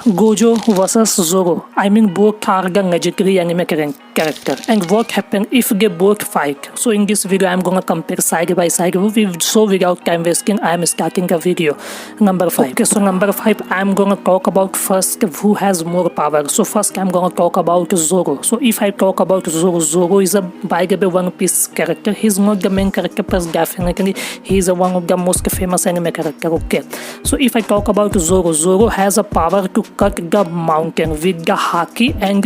Gojo versus Zoro. I mean, both are the legendary anime character. And what happened if they both fight? So in this video, I'm gonna compare side by side. So without time wasting, I'm starting the video. Number 5. Okay, so number 5, I'm gonna talk about first who has more power. So first, I'm gonna talk about Zoro. So if I talk about Zoro, Zoro is a by the One Piece character. He's not the main character, but definitely he's one of the most famous anime character. Okay, so if I talk about Zoro, Zoro has a power to cut the mountain with the haki and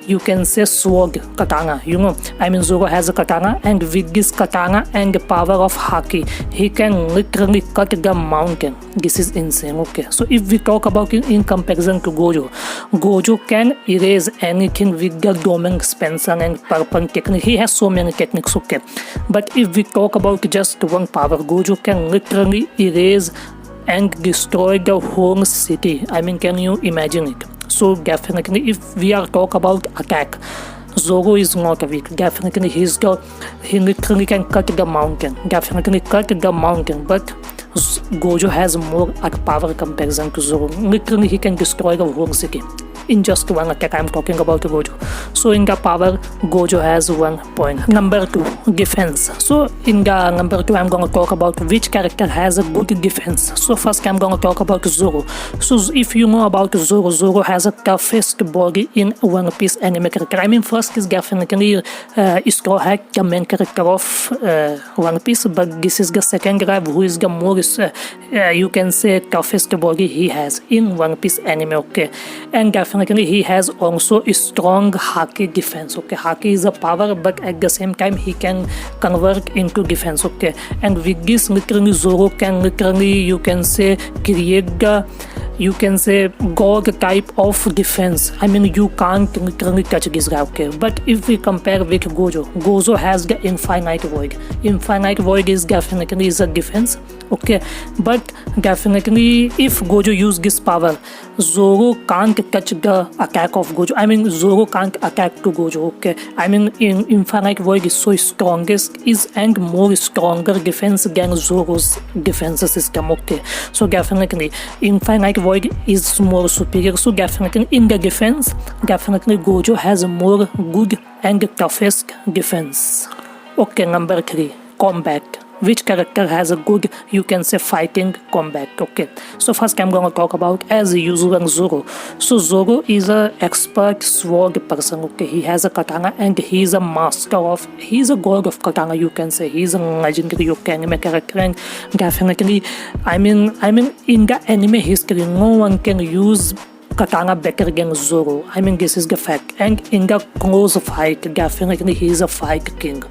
you can say sword katana. You know, I mean, Zoro has a katana, and with this katana and the power of haki, he can literally cut the mountain. This is insane. Okay, so if we talk about it in comparison to Gojo, Gojo can erase anything with the doming expansion and purple technique. He has so many techniques. Okay, but if we talk about just one power, Gojo can literally erase and destroy the whole city. I mean, can you imagine it? So definitely, if we are talk about attack, Zoro is not weak. Definitely, he literally can cut the mountain. Definitely cut the mountain, but Gojo has more power comparison to Zoro. Literally, he can destroy the whole city in just one attack. I'm talking about Gojo. So in the power, Gojo has 1 point. Number 2, defense. So in the number 2, I'm gonna talk about which character has a good defense. So first, I'm gonna talk about Zoro. So if you know about Zoro, Zoro has a toughest body in One Piece anime character. I mean, first is definitely Straw Hat, the main character of One Piece, but this is the second guy who is the most, you can say, toughest body he has in One Piece anime. Okay, and definitely he has also a strong haki defense. Okay, haki is a power, but at the same time he can convert into defense. Okay, and with this, literally Zoro can literally, you can say, create the, you can say, god type of defense. I mean, you can't literally touch this guy. Okay, but if we compare with Gojo, Gojo has the infinite void. Infinite void is definitely is a defense. Okay, but definitely if Gojo use this power, Zoro can't touch the attack of Gojo. I mean, Zoro can't attack to Gojo. Okay, I mean, in Infinite Void is so strongest and more stronger defense than Zoro's defense system. Okay, so definitely Infinite Void is more superior. So definitely in the defense, definitely Gojo has more good and toughest defense. Okay, number 3, combat. Which character has a good, you can say, fighting combat? Okay, so first I'm gonna talk about, as usual, Zoro. So Zoro is a expert sword person. Okay, he has a katana and he's a master of, he's a god of katana, you can say. He's a legendary anime character, and definitely, I mean in the anime history, no one can use katana better than Zoro. I mean, this is the fact. And in the close fight, definitely he is a fight king.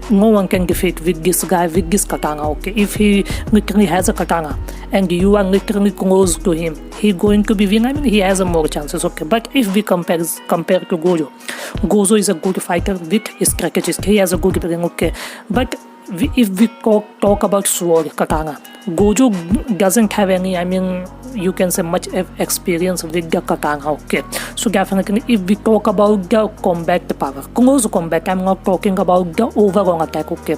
No one can defeat with this guy, with this katana. Okay, if he literally has a katana and you are literally close to him, he going to be win. I mean, he has a more chances. Okay, but if we compare to Gojo, Gojo is a good fighter with his strategist. He has a good brain. Okay, but if we talk about sword, katana, Gojo doesn't have any, I mean, you can say, much experience with the katana. Okay, so definitely if we talk about the combat power, close combat, I'm not talking about the overall attack. Okay,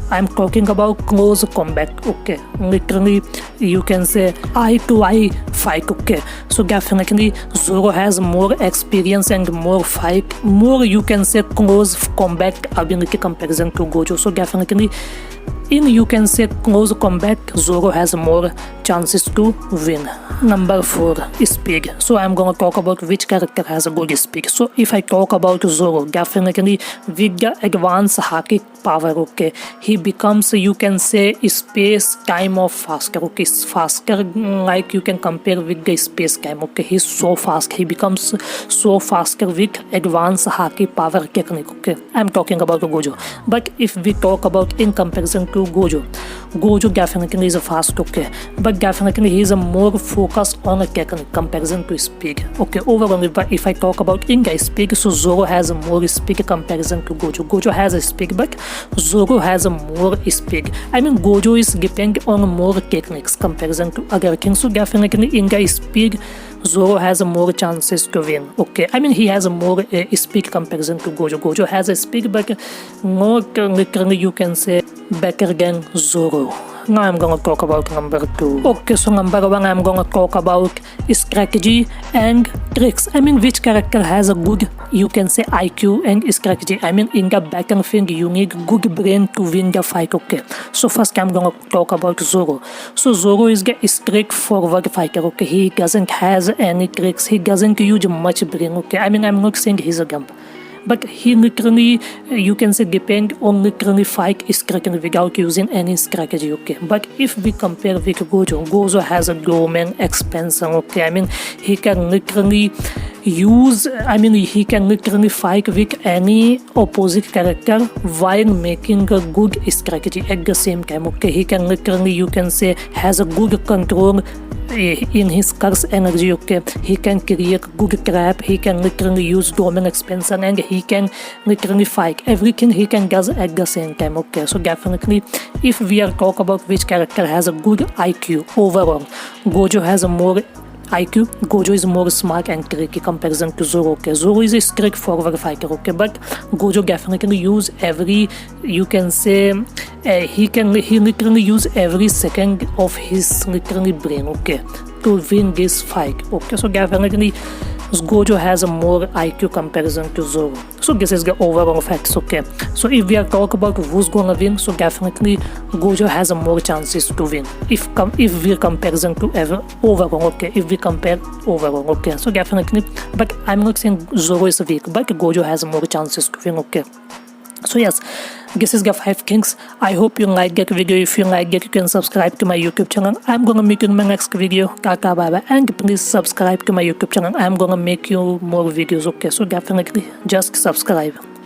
I'm talking about close combat. Okay, literally you can say eye to eye fight. Okay, so definitely Zoro has more experience and more fight, more, you can say, close combat ability comparison to Gojo. So definitely in, you can say, close combat, Zoro has more chances to win. Number 4, speed. So I'm gonna talk about which character has a good speed. So if I talk about Zoro, definitely with the advanced haki power, okay, he becomes, you can say, space time of faster. Okay, faster, like you can compare with the space time. Okay, he's so fast, he becomes so faster with advanced haki power technique. Okay, I'm talking about Gojo. But if we talk about in comparison to Gojo definitely is a fast. Okay, but definitely he is a more focused on a technique comparison to speed. Okay, overall, if I talk about in the speed, so Zoro has a more speed comparison to Gojo. Gojo has a speed, but Zoro has a more speed. I mean, Gojo is depending on more techniques comparison to other things. So definitely in the speed, Zoro has a more chances to win. Okay, I mean, he has a more speed comparison to Gojo. Gojo has a speed, but not literally, you can say, better than Zoro. now I'm gonna talk about number 2. Okay, so number 1 I'm gonna talk about strategy and tricks. I mean, which character has a good, you can say, IQ and strategy. I mean, in the battlefield you need good brain to win the fight. Okay, so first I'm gonna talk about Zoro. So Zoro is a straightforward fighter. Okay, he doesn't has any tricks, he doesn't use much brain. Okay, I mean, I'm not saying he's a gump, but he literally, you can say, depend on literally fight strategy without using any strategy. Okay, but if we compare with Gojo has a domain expansion. Okay, I mean, he can literally he can literally fight with any opposite character while making a good strategy at the same time. Okay, he can literally, you can say, has a good control in his curse energy. Okay, he can create good trap, he can literally use domain expansion, and he can literally fight. Everything he can does at the same time. Okay, so definitely if we are talk about which character has a good IQ overall, Gojo has a more IQ. Gojo is more smart and tricky comparison to Zoro. Okay, Zoro is a straightforward fighter. Okay, but Gojo definitely use every, you can say, he literally use every second of his literally brain. Okay, to win this fight. Okay, so definitely Gojo has a more IQ comparison to Zoro. So this is the overall facts. Okay, so if we are talk about who's gonna win, so definitely Gojo has a more chances to win if we comparison to overall. Okay, if we compare overall. Okay, so definitely, but I'm not saying Zoro is weak, but Gojo has more chances to win. Okay, so yes, this is the 5 things. I hope you like that video. If you like it, you can subscribe to my YouTube channel. I'm gonna make you my next video. Tata bye bye, and please subscribe to my YouTube channel. I'm gonna make you more videos. Okay, so definitely just subscribe.